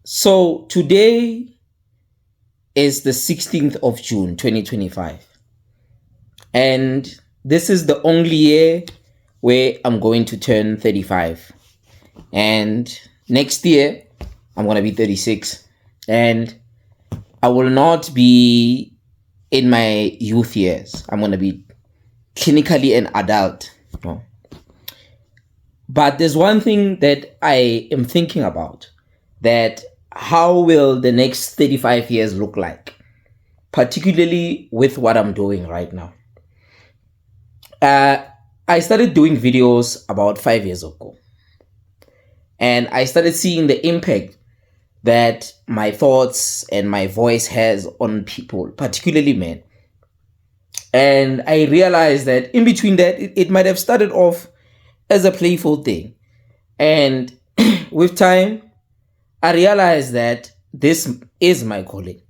So today is the 16th of June, 2025. And this is the only year where I'm going to turn 35. And next year, I'm going to be 36. And I will not be in my youth years. I'm going to be clinically an adult. No. But there's one thing that I am thinking about, that how will the next 35 years look like, particularly with what I'm doing right now. I started doing videos about 5 years ago, and I started seeing the impact that my thoughts and my voice has on people, particularly men. And I realized that in between that, it might have started off as a playful thing. And with time, I realized that this is my calling,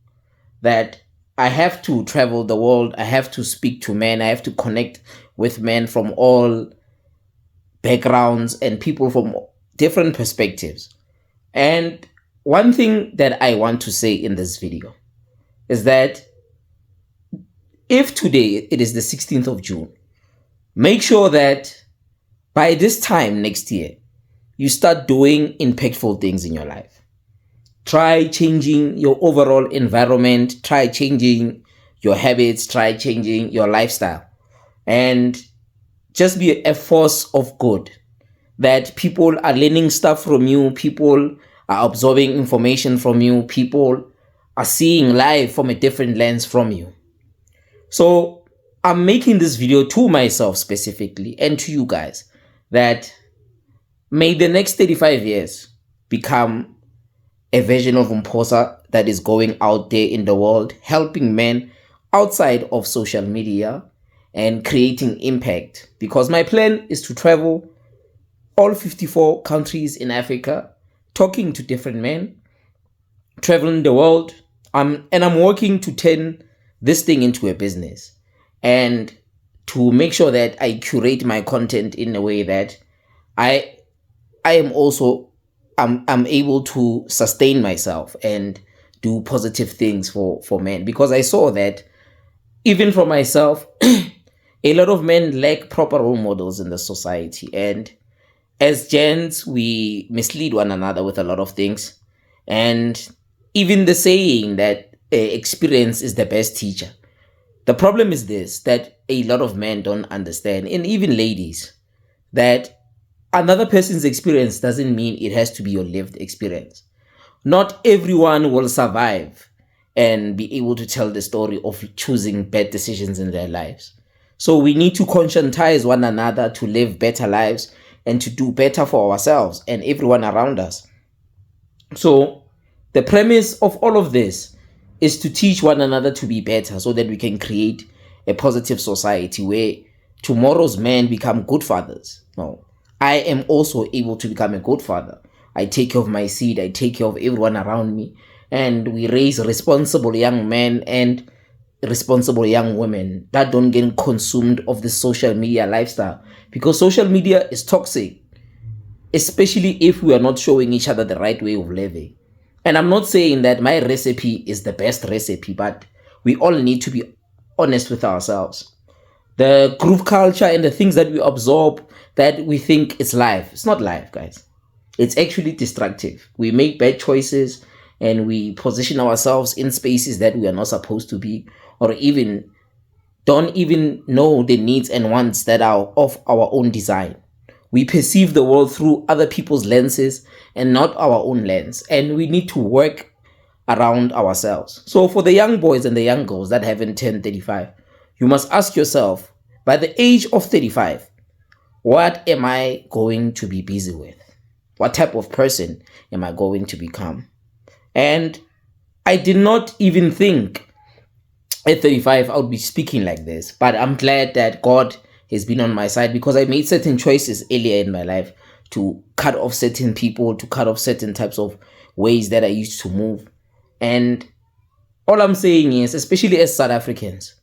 that I have to travel the world, I have to speak to men, I have to connect with men from all backgrounds and people from different perspectives. And one thing that I want to say in this video is that if today it is the 16th of June, make sure that by this time next year, you start doing impactful things in your life. Try changing your overall environment, try changing your habits, try changing your lifestyle, and just be a force of good, that people are learning stuff from you, people are absorbing information from you, people are seeing life from a different lens from you. So I'm making this video to myself specifically and to you guys, that may the next 35 years become a version of Umposa that is going out there in the world, helping men outside of social media and creating impact. Because my plan is to travel all 54 countries in Africa, talking to different men, traveling the world. And I'm working to turn this thing into a business, and to make sure that I curate my content in a way that I am also I'm able to sustain myself and do positive things for men. Because I saw that even for myself, a lot of men lack proper role models in the society, and as gents, we mislead one another with a lot of things. And even the saying that experience is the best teacher. The problem is this, that a lot of men don't understand, and even ladies, that another person's experience doesn't mean it has to be your lived experience. Not everyone will survive and be able to tell the story of choosing bad decisions in their lives. So we need to conscientize one another to live better lives and to do better for ourselves and everyone around us. So the premise of all of this is to teach one another to be better, so that we can create a positive society where tomorrow's men become good fathers. No, I am also able to become a good father. I take care of my seed, I take care of everyone around me, and we raise responsible young men and responsible young women that don't get consumed of the social media lifestyle. Because social media is toxic, especially if we are not showing each other the right way of living. And I'm not saying that my recipe is the best recipe, but we all need to be honest with ourselves. The groove culture and the things that we absorb that we think is life, it's not life, guys. It's actually destructive. We make bad choices and we position ourselves in spaces that we are not supposed to be, or even don't even know the needs and wants that are of our own design. We perceive the world through other people's lenses and not our own lens. And we need to work around ourselves. So for the young boys and the young girls that haven't turned 35, you must ask yourself, by the age of 35, what am I going to be busy with? What type of person am I going to become? And I did not even think at 35 I would be speaking like this, but I'm glad that God has been on my side, because I made certain choices earlier in my life to cut off certain people, to cut off certain types of ways that I used to move. And all I'm saying is, especially as South Africans,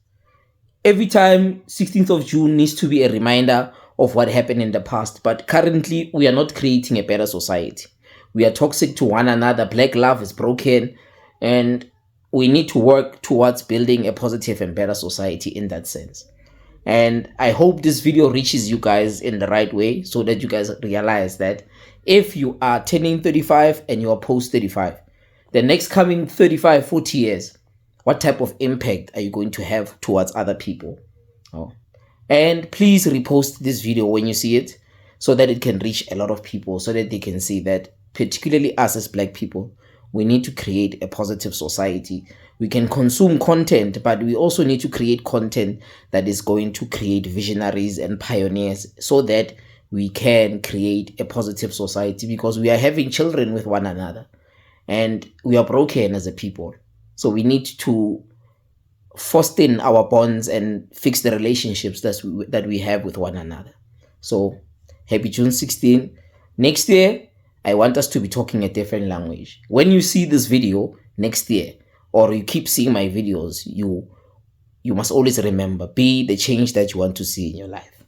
every time 16th of June needs to be a reminder of what happened in the past. But currently, we are not creating a better society. We are toxic to one another. Black love is broken. And we need to work towards building a positive and better society in that sense. And I hope this video reaches you guys in the right way, so that you guys realize that if you are turning 35 and you are post 35, the next coming 35, 40 years, what type of impact are you going to have towards other people? Oh. And please repost this video when you see it, so that it can reach a lot of people, so that they can see that, particularly us as Black people, we need to create a positive society. We can consume content, but we also need to create content that is going to create visionaries and pioneers, so that we can create a positive society, because we are having children with one another and we are broken as a people. So we need to foster our bonds and fix the relationships that we have with one another. So happy June 16. Next year, I want us to be talking a different language. When you see this video next year, or you keep seeing my videos, you must always remember, be the change that you want to see in your life.